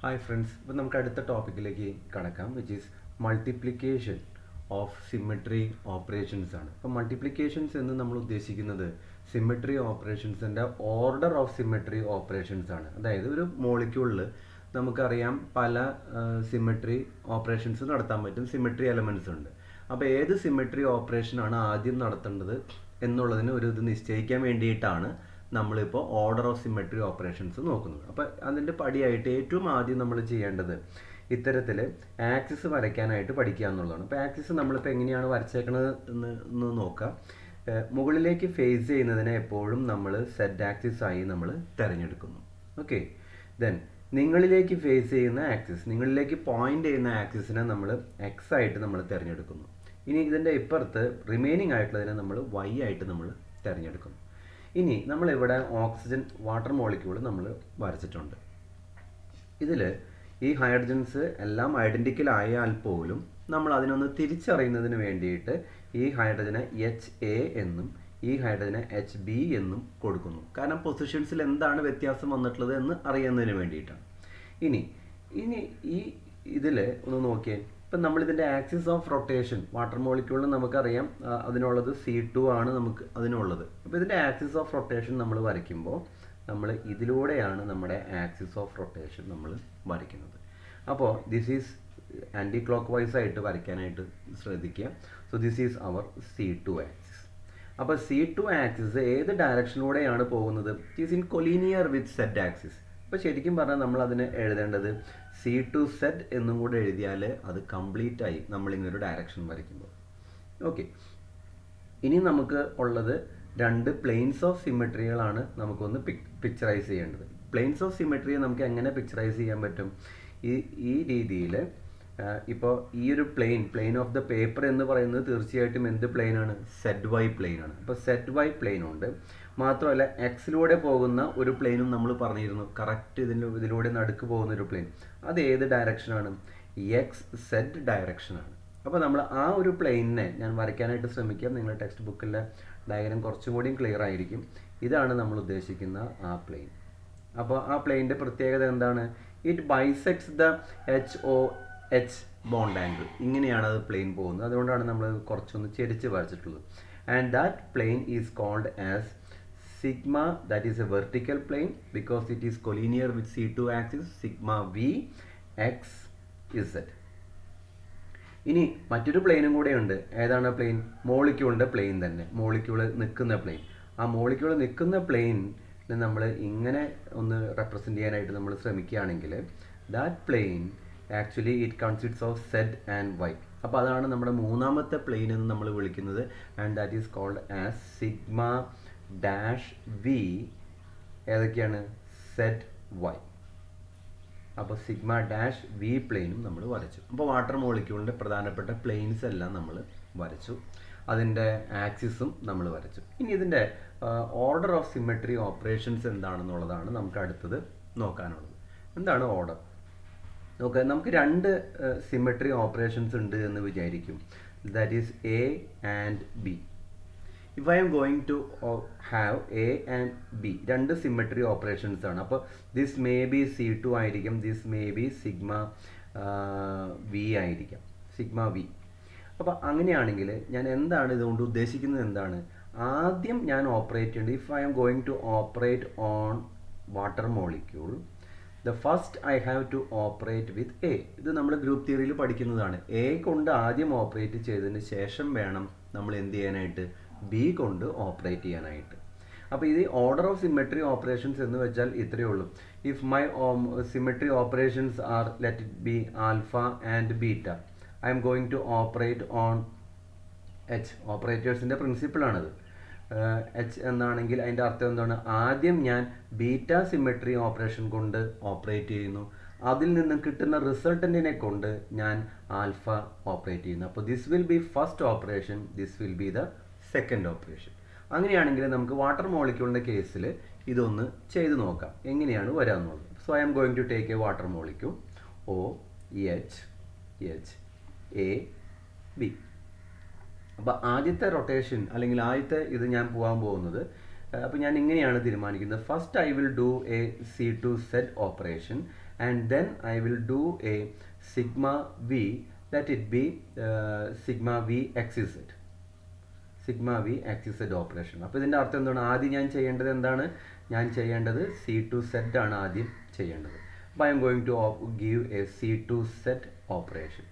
Hi friends, ഇപ്പോൾ നമുക്ക് അടുത്ത ടോപ്പിക്കിലേക്ക് കടക്കാം, which is multiplication of symmetry operations ആണ്. അപ്പോൾ മൾട്ടിപ്ലിക്കേഷൻസ് എന്ന് നമ്മൾ ഉദ്ദേശിക്കുന്നത് സിമെട്രി ഓപ്പറേഷൻസിൻ്റെ ഓർഡർ ഓഫ് സിമെട്രി ഓപ്പറേഷൻസ് ആണ്. അതായത് ഒരു മോളിക്യൂളിൽ നമുക്കറിയാം പല സിമെട്രി ഓപ്പറേഷൻസ് നടത്താൻ പറ്റും, സിമെട്രി എലമെൻറ്റ്സ് ഉണ്ട്. അപ്പോൾ ഏത് സിമെട്രി ഓപ്പറേഷനാണ് ആദ്യം നടത്തേണ്ടത് എന്നുള്ളതിന് ഒരു ഇത് നിശ്ചയിക്കാൻ വേണ്ടിയിട്ടാണ് നമ്മളിപ്പോൾ ഓർഡർ ഓഫ് സിമെട്രി ഓപ്പറേഷൻസ് നോക്കുന്നത്. അപ്പോൾ അതിൻ്റെ പടിയായിട്ട് ഏറ്റവും ആദ്യം നമ്മൾ ചെയ്യേണ്ടത് ഇത്തരത്തിൽ ആക്സിസ് വരയ്ക്കാനായിട്ട് പഠിക്കുക എന്നുള്ളതാണ്. അപ്പോൾ ആക്സിസ് നമ്മളിപ്പോൾ എങ്ങനെയാണ് വരച്ചേക്കണത് എന്ന് നോക്കാം. മുകളിലേക്ക് ഫേസ് ചെയ്യുന്നതിനെ എപ്പോഴും നമ്മൾ സെഡ് ആക്സിസ് ആയി നമ്മൾ തിരഞ്ഞെടുക്കുന്നു. ഓക്കെ, ദെൻ നിങ്ങളിലേക്ക് ഫേസ് ചെയ്യുന്ന ആക്സിസ്, നിങ്ങളിലേക്ക് പോയിന്റ് ചെയ്യുന്ന ആക്സിസിനെ നമ്മൾ എക്സ് ആയിട്ട് നമ്മൾ തിരഞ്ഞെടുക്കുന്നു. ഇനി ഇതിൻ്റെ ഇപ്പുറത്ത് റിമൈനിങ് ആയിട്ടുള്ളതിനെ നമ്മൾ വൈ ആയിട്ട് നമ്മൾ തിരഞ്ഞെടുക്കുന്നു. ഇനി നമ്മളിവിടെ ഓക്സിജൻ വാട്ടർ മോളിക്യൂൾ നമ്മൾ വരച്ചിട്ടുണ്ട്. ഇതിൽ ഈ ഹൈഡ്രജൻസ് എല്ലാം ഐഡൻറ്റിക്കൽ ആയാൽ പോലും നമ്മൾ അതിനൊന്ന് തിരിച്ചറിയുന്നതിന് വേണ്ടിയിട്ട് ഈ ഹൈഡ്രജനെ HA എന്നും ഈ ഹൈഡ്രജനെ HB എന്നും കൊടുക്കുന്നു. കാരണം പൊസിഷൻസിൽ എന്താണ് വ്യത്യാസം വന്നിട്ടുള്ളത് എന്ന് അറിയുന്നതിന് വേണ്ടിയിട്ടാണ്. ഇനി ഈ ഇതിൽ ഒന്ന് നോക്കിയേ, ഇപ്പം നമ്മളിതിൻ്റെ ആക്സിസ് ഓഫ് റൊട്ടേഷൻ വാട്ടർ മോളിക്യൂളിന് നമുക്കറിയാം അതിനുള്ളത് C2 ആണ് നമുക്ക് അതിനുള്ളത്. അപ്പോൾ ഇതിൻ്റെ ആക്സിസ് ഓഫ് റൊട്ടേഷൻ നമ്മൾ വരയ്ക്കുമ്പോൾ നമ്മൾ ഇതിലൂടെയാണ് നമ്മുടെ ആക്സിസ് ഓഫ് റൊട്ടേഷൻ നമ്മൾ വരയ്ക്കുന്നത്. അപ്പോൾ this is anticlockwise ആയിട്ട് വരയ്ക്കാനായിട്ട് ശ്രദ്ധിക്കുക. So this is our C2 axis. അപ്പോൾ C2 ആക്സിസ് ഏത് ഡയറക്ഷനിലൂടെയാണ് പോകുന്നത്? It is in collinear with Z axis. അപ്പോൾ ശരിക്കും പറഞ്ഞാൽ നമ്മൾ അതിന് എഴുതേണ്ടത് C2Z എന്നും കൂടെ എഴുതിയാൽ അത് കംപ്ലീറ്റ് ആയി നമ്മളിങ്ങനൊരു ഡയറക്ഷൻ വരയ്ക്കുമ്പോൾ. ഓക്കെ, ഇനി നമുക്ക് ഉള്ളത് രണ്ട് പ്ലെയിൻസ് ഓഫ് സിമെട്രികളാണ് നമുക്കൊന്ന് പിക്ചറൈസ് ചെയ്യേണ്ടത്. പ്ലെയിൻസ് ഓഫ് സിമെട്രിയെ നമുക്ക് എങ്ങനെ പിക്ചറൈസ് ചെയ്യാൻ പറ്റും? ഈ രീതിയിൽ ഇപ്പോൾ ഈ ഒരു പ്ലെയിൻ ഓഫ് ദ പേപ്പർ എന്ന് പറയുന്നത് തീർച്ചയായിട്ടും എന്ത് പ്ലെയിനാണ്? ZY പ്ലെയിനാണ്. അപ്പോൾ ZY പ്ലെയിൻ ഉണ്ട്. മാത്രമല്ല എക്സിലൂടെ പോകുന്ന ഒരു പ്ലെയിനും നമ്മൾ പറഞ്ഞിരുന്നു, കറക്റ്റ് ഇതിലൂടെ നടുക്ക് പോകുന്ന ഒരു പ്ലെയിൻ. അത് ഏത് ഡയറക്ഷനാണ്? XZ ഡയറക്ഷനാണ്. അപ്പോൾ നമ്മൾ ആ ഒരു പ്ലെയിനിനെ ഞാൻ വരയ്ക്കാനായിട്ട് ശ്രമിക്കാം. നിങ്ങളുടെ ടെക്സ്റ്റ് ബുക്കിലെ ഡയഗ്രാം കുറച്ചും കൂടിയും ക്ലിയർ ആയിരിക്കും. ഇതാണ് നമ്മൾ ഉദ്ദേശിക്കുന്ന ആ പ്ലെയിൻ. അപ്പോൾ ആ പ്ലെയിൻ്റെ പ്രത്യേകത എന്താണ്? It bisects the HOH bond angle. ഇങ്ങനെയാണ് അത് പ്ലെയിൻ പോകുന്നത്. അതുകൊണ്ടാണ് നമ്മൾ കുറച്ചൊന്ന് ചെരിച്ച് വരച്ചിട്ടുള്ളത്. And that plane is called as sigma, that is a vertical plane because it is collinear with C2 axis, sigma V x z. ഇനി മറ്റൊരു പ്ലെയിനും കൂടെ ഉണ്ട്. ഏതാണ് പ്ലെയിൻ? മോളിക്യൂളിൻ്റെ പ്ലെയിൻ തന്നെ, മോളിക്യൂള് നിൽക്കുന്ന പ്ലെയിൻ. ആ മോളിക്യൂള് നിൽക്കുന്ന പ്ലെയിനിനെ നമ്മൾ ഇങ്ങനെ ഒന്ന് റെപ്രസെൻ്റ് ചെയ്യാനായിട്ട് നമ്മൾ ശ്രമിക്കുകയാണെങ്കിൽ that plane actually it consists of Z and Y. അപ്പോൾ അതാണ് നമ്മുടെ മൂന്നാമത്തെ പ്ലെയിൻ എന്ന് നമ്മൾ വിളിക്കുന്നത്. And that is called as sigma dash V. ഏതൊക്കെയാണ്? ZY. അപ്പോൾ സിഗ്മ ഡാഷ് V പ്ലെയിനും നമ്മൾ വരച്ചു. അപ്പോൾ വാട്ടർ മോളിക്യൂളിൻ്റെ പ്രധാനപ്പെട്ട പ്ലെയിൻസ് എല്ലാം നമ്മൾ വരച്ചു, അതിൻ്റെ ആക്സിസും നമ്മൾ വരച്ചു. ഇനി ഇതിൻ്റെ ഓർഡർ ഓഫ് സിമെട്രി ഓപ്പറേഷൻസ് എന്താണെന്നുള്ളതാണ് നമുക്ക് അടുത്തത് നോക്കാനുള്ളത്. എന്താണ് ഓർഡർ? നോക്കുക, നമുക്ക് രണ്ട് സിമെട്രി ഓപ്പറേഷൻസ് ഉണ്ട് എന്ന് വിചാരിക്കും. That is A and B. If I am going to have A and B, രണ്ട് സിമെട്രി ഓപ്പറേഷൻസ് ആണ്. അപ്പോൾ ദിസ് മേ ബി C2 ആയിരിക്കും, this may be sigma V ആയിരിക്കാം, സിഗ്മ V. അപ്പോൾ അങ്ങനെയാണെങ്കിൽ ഞാൻ എന്താണ് ഇതുകൊണ്ട് ഉദ്ദേശിക്കുന്നത്? എന്താണ് ആദ്യം ഞാൻ ഓപ്പറേറ്റ് ചെയ്യേണ്ടത്? If I am going to operate on water molecule, the first I have to operate with A. ഇത് നമ്മൾ ഗ്രൂപ്പ് തിയറിയിൽ പഠിക്കുന്നതാണ്. A കൊണ്ട് ആദ്യം ഓപ്പറേറ്റ് ചെയ്തതിന് ശേഷം വേണം നമ്മൾ എന്ത് ചെയ്യാനായിട്ട്? B കൊണ്ട് ഓപ്പറേറ്റ് ചെയ്യാനായിട്ട്. അപ്പോൾ ഇത് ഓർഡർ ഓഫ് സിമെട്രി ഓപ്പറേഷൻസ് എന്ന് വെച്ചാൽ ഇത്രയേ ഉള്ളൂ. If my symmetry operations are let it be alpha and beta, I M going to operate on H. ഓപ്പറേറ്റേഴ്സിൻ്റെ പ്രിൻസിപ്പിളാണത്. H എന്നാണെങ്കിൽ അതിൻ്റെ അർത്ഥം എന്താണ്? ആദ്യം ഞാൻ ബീറ്റ സിമെട്രി ഓപ്പറേഷൻ കൊണ്ട് ഓപ്പറേറ്റ് ചെയ്യുന്നു, അതിൽ നിന്ന് കിട്ടുന്ന റിസൾട്ടൻറ്റിനെ കൊണ്ട് ഞാൻ ആൽഫ ഓപ്പറേറ്റ് ചെയ്യുന്നു. അപ്പോൾ this will be first operation, this will be the second operation. അങ്ങനെയാണെങ്കിൽ നമുക്ക് വാട്ടർ മോളിക്യൂളിൻ്റെ കേസിൽ ഇതൊന്ന് ചെയ്ത് നോക്കാം എങ്ങനെയാണ് വരാമെന്നുള്ളത്. So I M going to take a water molecule OH A B. അപ്പോൾ ആദ്യത്തെ റൊട്ടേഷൻ അല്ലെങ്കിൽ ആദ്യത്തെ ഇത് ഞാൻ പോകാൻ പോകുന്നത് അപ്പോൾ ഞാൻ ഇങ്ങനെയാണ് തീരുമാനിക്കുന്നത്. First I will do a C2 Z operation and then I will do a sigma V, let it be sigma V X set, sigma V X Z operation. അപ്പോൾ ഇതിൻ്റെ അർത്ഥം എന്താണ്? ആദ്യം ഞാൻ ചെയ്യേണ്ടത് എന്താണ്? ഞാൻ ചെയ്യേണ്ടത് C2 സെറ്റ് ആണ് ആദ്യം ചെയ്യേണ്ടത്. അപ്പോൾ I M going to give a C2 Z operation.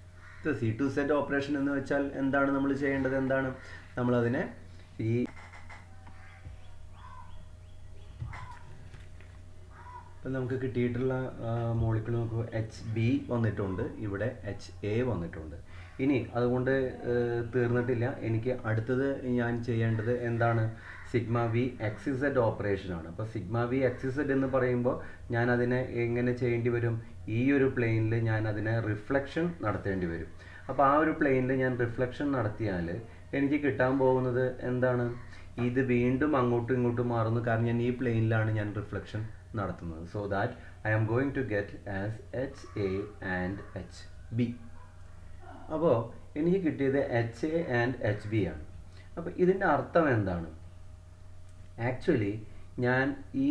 C2 Z operation എന്ന് വെച്ചാൽ എന്താണ് നമ്മൾ ചെയ്യേണ്ടത്? എന്താണ് നമ്മളതിനെ ഈ ഇപ്പം നമുക്ക് കിട്ടിയിട്ടുള്ള മോളിക്യൂൾ നമുക്ക് HB വന്നിട്ടുണ്ട്, ഇവിടെ HA വന്നിട്ടുണ്ട്. ഇനി അതുകൊണ്ട് തീർന്നിട്ടില്ല. എനിക്ക് അടുത്തത് ഞാൻ ചെയ്യേണ്ടത് എന്താണ്? സിഗ്മ വി എക്സ് സെഡ് ഓപ്പറേഷനാണ്. അപ്പോൾ സിഗ്മ വി എക്സ് സെഡ് എന്ന് പറയുമ്പോൾ ഞാൻ അതിനെ എങ്ങനെ ചെയ്യേണ്ടി വരും? ഈ ഒരു പ്ലെയിനിൽ ഞാൻ അതിനെ റിഫ്ലക്ഷൻ നടത്തേണ്ടി വരും. അപ്പോൾ ആ ഒരു പ്ലെയിനിൽ ഞാൻ റിഫ്ലക്ഷൻ നടത്തിയാൽ എനിക്ക് കിട്ടാൻ പോകുന്നത് എന്താണ്? ഇത് വീണ്ടും അങ്ങോട്ടും ഇങ്ങോട്ടും മാറുന്നു, കാരണം ഞാൻ ഈ പ്ലെയിനിലാണ് ഞാൻ റിഫ്ലക്ഷൻ നടത്തുന്നത്. So that I am going to get as HA and HB. അപ്പോൾ എനിക്ക് കിട്ടിയത് HA ആൻഡ് HB ആണ്. അപ്പോൾ ഇതിൻ്റെ അർത്ഥം എന്താണ്? ആക്ച്വലി ഞാൻ ഈ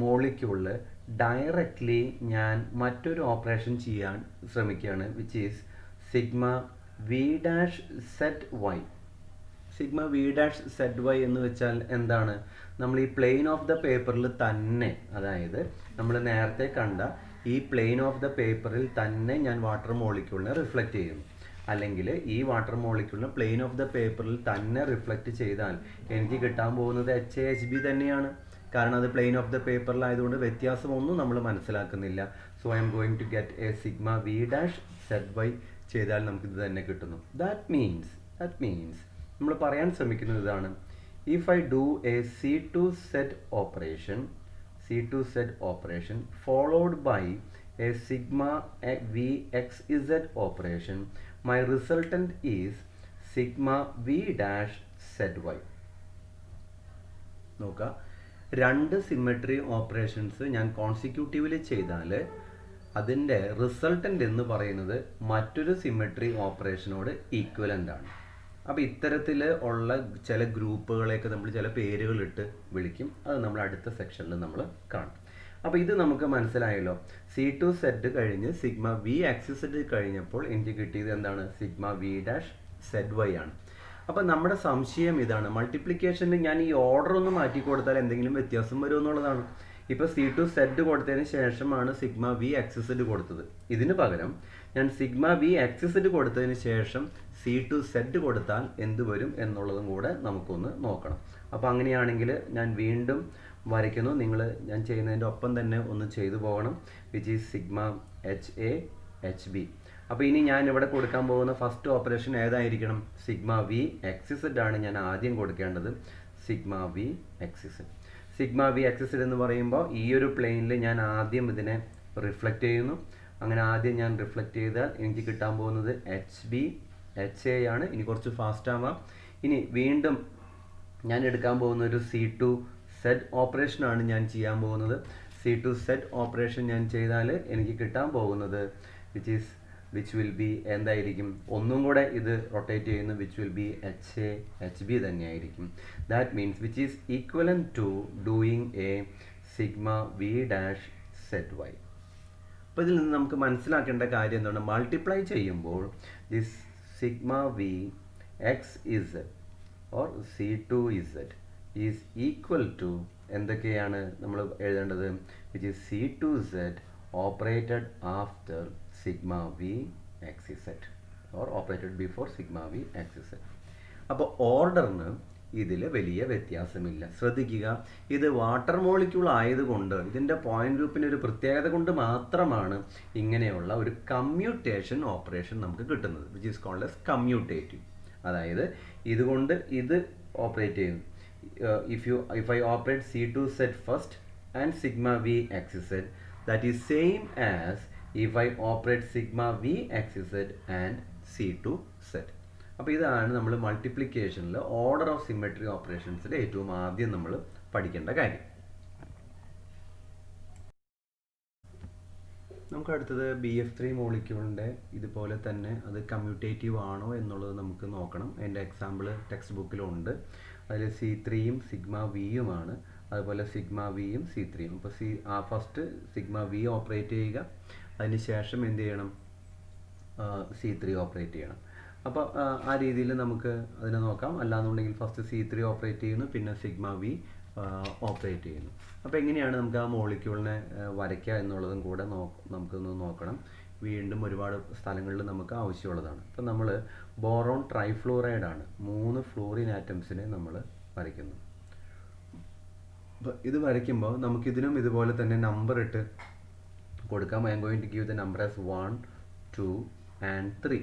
മോളിക്യൂളിൽ ഡയറക്റ്റ്ലി ഞാൻ മറ്റൊരു ഓപ്പറേഷൻ ചെയ്യാൻ ശ്രമിക്കുകയാണ്, which is sigma V dash Z Y. Sigma V dash Z Y എന്ന് വെച്ചാൽ എന്താണ്? നമ്മൾ ഈ പ്ലെയിൻ ഓഫ് ദ പേപ്പറിൽ തന്നെ, അതായത് നമ്മൾ നേരത്തെ കണ്ട ഈ പ്ലെയിൻ ഓഫ് ദ പേപ്പറിൽ തന്നെ ഞാൻ വാട്ടർ മോളിക്യൂളിനെ റിഫ്ലക്റ്റ് ചെയ്യുന്നു. അല്ലെങ്കിൽ ഈ വാട്ടർ മോളിക്യൂളിനെ പ്ലെയിൻ ഓഫ് ദ പേപ്പറിൽ തന്നെ റിഫ്ലക്റ്റ് ചെയ്താൽ എനിക്ക് കിട്ടാൻ പോകുന്നത് HA HB തന്നെയാണ്. കാരണം അത് പ്ലെയിൻ ഓഫ് ദ പേപ്പറിലായതുകൊണ്ട് വ്യത്യാസമൊന്നും നമ്മൾ മനസ്സിലാക്കുന്നില്ല. So I M going to get a sigma V dash Z Y ചെയ്താൽ നമുക്കിത് തന്നെ കിട്ടുന്നു. ദാറ്റ് മീൻസ് നമ്മൾ പറയാൻ ശ്രമിക്കുന്നത് ഇതാണ്: if I do a C2 Z operation followed by a sigma V X Z operation, my resultant is sigma v dash zy. നോക്കുക, രണ്ട് സിമെട്രി ഓപ്പറേഷൻസ് ഞാൻ കോൺസിക്യൂട്ടീവ്ലി ചെയ്താൽ അതിൻ്റെ റിസൾട്ടൻ്റ് എന്ന് പറയുന്നത് മറ്റൊരു സിമെട്രി ഓപ്പറേഷനോട് ഈക്വലൻ്റ് ആണ്. അപ്പോൾ ഇത്തരത്തിൽ ഉള്ള ചില ഗ്രൂപ്പുകളെയൊക്കെ നമ്മൾ ചില പേരുകളിട്ട് വിളിക്കും. അത് നമ്മൾ അടുത്ത സെക്ഷനിൽ നമ്മൾ കാണും. അപ്പോൾ ഇത് നമുക്ക് മനസ്സിലായല്ലോ. C2 സെറ്റ് കഴിഞ്ഞ് സിഗ്മ വി എക്സ് സെറ്റ് കഴിഞ്ഞപ്പോൾ എനിക്ക് കിട്ടിയത് എന്താണ്? Sigma V dash Z Y ആണ്. അപ്പോൾ നമ്മുടെ സംശയം ഇതാണ്: മൾട്ടിപ്ലിക്കേഷനിൽ ഞാൻ ഈ ഓർഡർ ഒന്ന് മാറ്റി കൊടുത്താൽ എന്തെങ്കിലും വ്യത്യാസം വരുമോ എന്നുള്ളതാണ്. ഇപ്പോൾ C2 സെറ്റ് കൊടുത്തതിന് ശേഷമാണ് സിഗ്മ വി എക്സ് സെറ്റ് കൊടുത്തത്. ഇതിന് പകരം ഞാൻ സിഗ്മ വി എക്സ് സെറ്റ് കൊടുത്തതിന് ശേഷം C2 സെറ്റ് കൊടുത്താൽ എന്ത് വരും എന്നുള്ളതും കൂടെ നമുക്കൊന്ന് നോക്കണം. അപ്പോൾ അങ്ങനെയാണെങ്കിൽ ഞാൻ വീണ്ടും വരയ്ക്കുന്നു. ഞാൻ ചെയ്യുന്നതിൻ്റെ ഒപ്പം തന്നെ ഒന്ന് ചെയ്തു പോകണം, which is sigma HA HB. അപ്പോൾ ഇനി ഞാൻ ഇവിടെ കൊടുക്കാൻ പോകുന്ന ഫസ്റ്റ് ഓപ്പറേഷൻ ഏതായിരിക്കണം? സിഗ്മ വി എക്സ് സെറ്റ് ആണ് ഞാൻ ആദ്യം കൊടുക്കേണ്ടത്. Sigma V X set. Sigma V X set എന്ന് പറയുമ്പോൾ ഈ ഒരു പ്ലെയിനിൽ ഞാൻ ആദ്യം ഇതിനെ റിഫ്ലക്റ്റ് ചെയ്യുന്നു. അങ്ങനെ ആദ്യം ഞാൻ റിഫ്ലക്റ്റ് ചെയ്താൽ എനിക്ക് കിട്ടാൻ പോകുന്നത് HB HA ആണ്. ഇനി കുറച്ച് ഫാസ്റ്റ് ആവാം. ഇനി വീണ്ടും ഞാൻ എടുക്കാൻ പോകുന്ന ഒരു C2 സെറ്റ് ഓപ്പറേഷനാണ് ഞാൻ ചെയ്യാൻ പോകുന്നത്. C2 സെറ്റ് ഓപ്പറേഷൻ ഞാൻ ചെയ്താൽ എനിക്ക് കിട്ടാൻ പോകുന്നത് വിച്ച് വിൽ ബി എന്തായിരിക്കും? ഒന്നും കൂടെ ഇത് റൊട്ടേറ്റ് ചെയ്യുന്നു, which will be HA HB തന്നെയായിരിക്കും. That means which is equivalent to doing a sigma V dash Z Y. അപ്പോൾ ഇതിൽ നിന്ന് നമുക്ക് മനസ്സിലാക്കേണ്ട കാര്യം എന്താണ്? മൾട്ടിപ്ലൈ ചെയ്യുമ്പോൾ this sigma V X Z or C2 Z is equal to എന്തൊക്കെയാണ് നമ്മൾ എഴുതേണ്ടത്? Which is C2 Z operated after sigma V X Z or operated before sigma V X Z. അപ്പോൾ ഓർഡറിന് ഇതിൽ വലിയ വ്യത്യാസമില്ല. ശ്രദ്ധിക്കുക, ഇത് വാട്ടർ മോളിക്യൂൾ ആയതുകൊണ്ട് ഇതിൻ്റെ പോയിന്റ് ഗ്രൂപ്പിൻ്റെ ഒരു പ്രത്യേകത കൊണ്ട് മാത്രമാണ് ഇങ്ങനെയുള്ള ഒരു കമ്മ്യൂട്ടേഷൻ ഓപ്പറേഷൻ നമുക്ക് കിട്ടുന്നത്, which is called as commutative. അതായത് ഇതുകൊണ്ട് ഇത് ഓപ്പറേറ്റ് ചെയ്യുന്നു. if I operate C2 set first and sigma v x z, that is same as if I operate sigma v x z and C2 set. അപ്പോൾ ഇതാണ് നമ്മൾ മൾട്ടിപ്ലിക്കേഷനിൽ order of symmetry ഓപ്പറേഷൻസിൽ ഏറ്റവും ആദ്യം നമ്മൾ പഠിക്കേണ്ട കാര്യം. നമുക്ക് അടുത്തത് BF3 മോളിക്യൂളിൻ്റെ ഇതുപോലെ തന്നെ അത് കമ്മ്യൂട്ടേറ്റീവ് ആണോ എന്നുള്ളത് നമുക്ക് നോക്കണം. അതിൻ്റെ എക്സാമ്പിൾ ടെക്സ്റ്റ് ബുക്കിലുണ്ട്. അതിൽ C3യും സിഗ്മ വിയുമാണ്. അതുപോലെ സിഗ്മ വിയും C3യും. അപ്പോൾ ഫസ്റ്റ് സിഗ്മ വി ഓപ്പറേറ്റ് ചെയ്യുക, അതിന് ശേഷം എന്ത് ചെയ്യണം, C3 ഓപ്പറേറ്റ് ചെയ്യണം. അപ്പോൾ ആ രീതിയിൽ നമുക്ക് അതിനെ നോക്കാം. അല്ലാന്നുണ്ടെങ്കിൽ ഫസ്റ്റ് C3 ഓപ്പറേറ്റ് ചെയ്യുന്നു, പിന്നെ സിഗ്മ വി ഓപ്പറേറ്റ് ചെയ്യുന്നു. അപ്പോൾ എങ്ങനെയാണ് നമുക്ക് ആ മോളിക്യൂളിനെ വരയ്ക്കുക എന്നുള്ളതും കൂടെ നമുക്കൊന്ന് നോക്കണം. വീണ്ടും ഒരുപാട് സ്ഥലങ്ങളിൽ നമുക്ക് ആവശ്യമുള്ളതാണ്. അപ്പോൾ നമ്മൾ ബോറോൺ ട്രൈഫ്ലൂറൈഡ് ആണ് 3 ഫ്ലൂറിൻ ആറ്റംസിനെ നമ്മൾ വരയ്ക്കുന്നു. അപ്പോൾ ഇത് വരയ്ക്കുമ്പോൾ നമുക്കിതിനും ഇതുപോലെ തന്നെ നമ്പർ ഇട്ട് കൊടുക്കാം. I M going to give the number as 1, 2 and 3.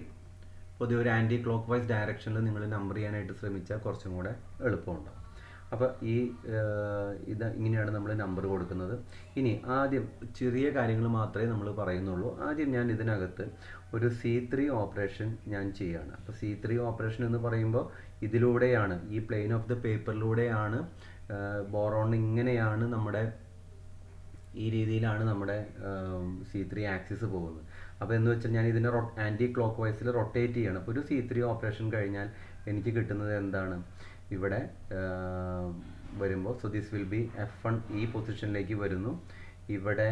അപ്പോൾ ഒരു ആൻറ്റി ക്ലോക്ക് വൈസ് ഡയറക്ഷനിൽ നിങ്ങൾ നമ്പർ ചെയ്യാനായിട്ട് ശ്രമിച്ചാൽ കുറച്ചും കൂടെ എളുപ്പമുണ്ടാകും. അപ്പോൾ ഇത് ഇങ്ങനെയാണ് നമ്മൾ നമ്പർ കൊടുക്കുന്നത്. ഇനി ആദ്യം ചെറിയ കാര്യങ്ങൾ മാത്രമേ നമ്മൾ പറയുന്നുള്ളൂ. ആദ്യം ഞാൻ ഇതിനകത്ത് ഒരു C3 ഓപ്പറേഷൻ ഞാൻ ചെയ്യുകയാണ്. അപ്പോൾ C3 ഓപ്പറേഷൻ എന്ന് പറയുമ്പോൾ ഇതിലൂടെയാണ്, ഈ പ്ലെയിൻ ഓഫ് ദ പേപ്പറിലൂടെയാണ് ബോറോൺ ഇങ്ങനെയാണ് നമ്മുടെ ഈ രീതിയിലാണ് നമ്മുടെ C3 ആക്സിസ് പോകുന്നത്. അപ്പോൾ എന്ന് വെച്ചാൽ ഞാൻ ഇതിനെ ആൻറ്റി ക്ലോക്ക് വൈസിൽ റൊട്ടേറ്റ് ചെയ്യണം. അപ്പോൾ ഒരു C3 ഓപ്പറേഷൻ കഴിഞ്ഞാൽ എനിക്ക് കിട്ടുന്നത് എന്താണ്, ഇവിടെ വരുമ്പോൾ ദിസ് വിൽ ബി F1 ഈ പൊസിഷനിലേക്ക് വരുന്നു, ഇവിടെ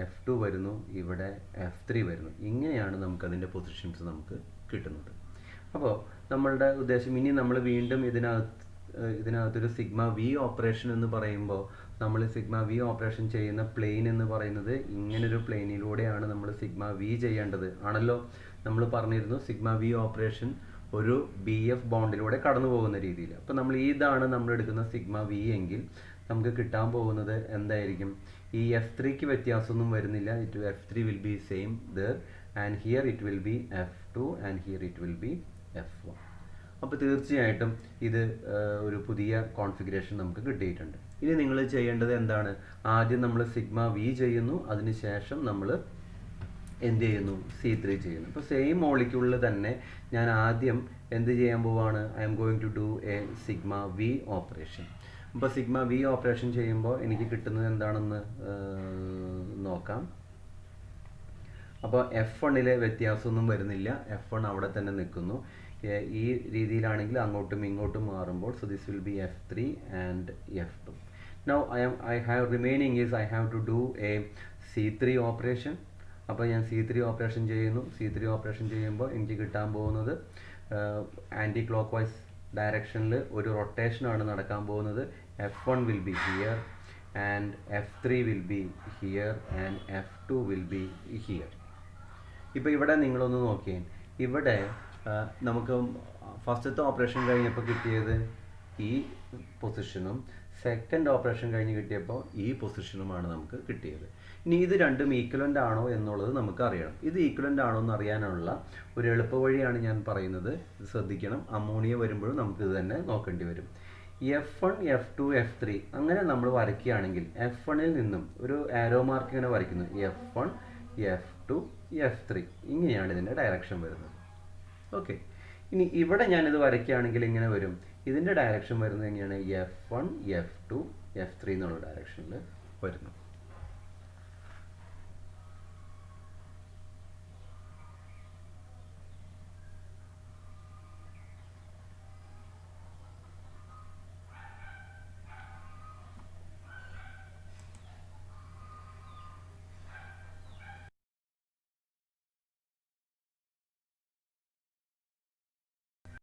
F2 വരുന്നു, ഇവിടെ F3 വരുന്നു. ഇങ്ങനെയാണ് നമുക്കതിൻ്റെ പൊസിഷൻസ് നമുക്ക് കിട്ടുന്നത്. അപ്പോൾ നമ്മളുടെ ഉദ്ദേശം ഇനി നമ്മൾ വീണ്ടും ഇതിനകത്തൊരു സിഗ്മ വി ഓപ്പറേഷൻ എന്ന് പറയുമ്പോൾ നമ്മൾ സിഗ്മ വി ഓപ്പറേഷൻ ചെയ്യുന്ന പ്ലെയിൻ എന്ന് പറയുന്നത് ഇങ്ങനൊരു പ്ലെയിനിലൂടെയാണ് നമ്മൾ സിഗ്മ വി ചെയ്യേണ്ടത് ആണല്ലോ. നമ്മൾ പറഞ്ഞിരുന്നു സിഗ്മ വി ഓപ്പറേഷൻ ഒരു BF ബോണ്ടിലൂടെ കടന്നു പോകുന്ന രീതിയിൽ. അപ്പോൾ ഇതാണ് നമ്മൾ എടുക്കുന്ന സിഗ്മ വി എങ്കിൽ നമുക്ക് കിട്ടാൻ പോകുന്നത് എന്തായിരിക്കും, ഈ F3ക്ക് വ്യത്യാസമൊന്നും വരുന്നില്ല. F3 will be same there, and here it will be F2 and here it will be F1. അപ്പോൾ തീർച്ചയായിട്ടും ഇത് ഒരു പുതിയ കോൺഫിഗറേഷൻ നമുക്ക് കിട്ടിയിട്ടുണ്ട്. ഇനി നിങ്ങൾ ചെയ്യേണ്ടത് എന്താണ്, ആദ്യം നമ്മൾ സിഗ്മ വി ചെയ്യുന്നു, അതിനുശേഷം നമ്മൾ എന്ത് ചെയ്യുന്നു, C3 ചെയ്യുന്നു. അപ്പോൾ സെയിം മോളിക്യൂളിൽ തന്നെ ഞാൻ ആദ്യം എന്ത് ചെയ്യാൻ പോവാണ്, I M going to do a sigma V operation. അപ്പോൾ സിഗ്മ വി ഓപ്പറേഷൻ ചെയ്യുമ്പോൾ എനിക്ക് കിട്ടുന്നത് എന്താണെന്ന് നോക്കാം. അപ്പോൾ F1ലെ വ്യത്യാസമൊന്നും വരുന്നില്ല, F1 അവിടെ തന്നെ നിൽക്കുന്നു. ഈ രീതിയിലാണെങ്കിൽ അങ്ങോട്ടും ഇങ്ങോട്ടും മാറുമ്പോൾ this will be F3 and F2. Now I have remaining is I have to do a C3 operation. അപ്പോൾ ഞാൻ C3 ഓപ്പറേഷൻ ചെയ്യുന്നു. C3 ഓപ്പറേഷൻ ചെയ്യുമ്പോൾ എനിക്ക് കിട്ടാൻ പോകുന്നത് ആൻറ്റി ക്ലോക്ക് വൈസ് ഡയറക്ഷനിൽ ഒരു റൊട്ടേഷനാണ് നടക്കാൻ പോകുന്നത്. F1 will be here and F3 will be here and F2 will be here. ഇപ്പോൾ ഇവിടെ നിങ്ങളൊന്ന് നോക്കിയേ, ഇവിടെ നമുക്ക് ഫസ്റ്റത്തെ ഓപ്പറേഷൻ കഴിഞ്ഞപ്പോൾ കിട്ടിയത് ഈ പൊസിഷനും സെക്കൻഡ് ഓപ്പറേഷൻ കഴിഞ്ഞ് കിട്ടിയപ്പോൾ ഈ പൊസിഷനുമാണ് നമുക്ക് കിട്ടിയത്. ഇനി ഇത് രണ്ടും ഈക്വലൻ്റ് ആണോ എന്നുള്ളത് നമുക്ക് അറിയണം. ഇത് ഈക്വലൻ്റ് ആണോ എന്ന് അറിയാനുള്ള ഒരു എളുപ്പവഴിയാണ് ഞാൻ പറയുന്നത്. ശ്രദ്ധിക്കണം, അമോണിയ വരുമ്പോഴും നമുക്കിത് തന്നെ നോക്കേണ്ടി വരും. F1, F2, F3 അങ്ങനെ നമ്മൾ വരയ്ക്കുകയാണെങ്കിൽ F1ൽ നിന്നും ഒരു ആരോ മാർക്ക് ഇങ്ങനെ വരയ്ക്കുന്നു, F1, F2, F3 ഇങ്ങനെയാണ് ഇതിൻ്റെ ഡയറക്ഷൻ വരുന്നത്. ഓക്കെ, ഇനി ഇവിടെ ഞാനിത് വരയ്ക്കുകയാണെങ്കിൽ ഇങ്ങനെ വരും. ഇതിൻ്റെ ഡയറക്ഷൻ വരുന്നത് എങ്ങനെയാണ്, F1, F2, F3 എന്നുള്ള ഡയറക്ഷനിൽ വരുന്നു.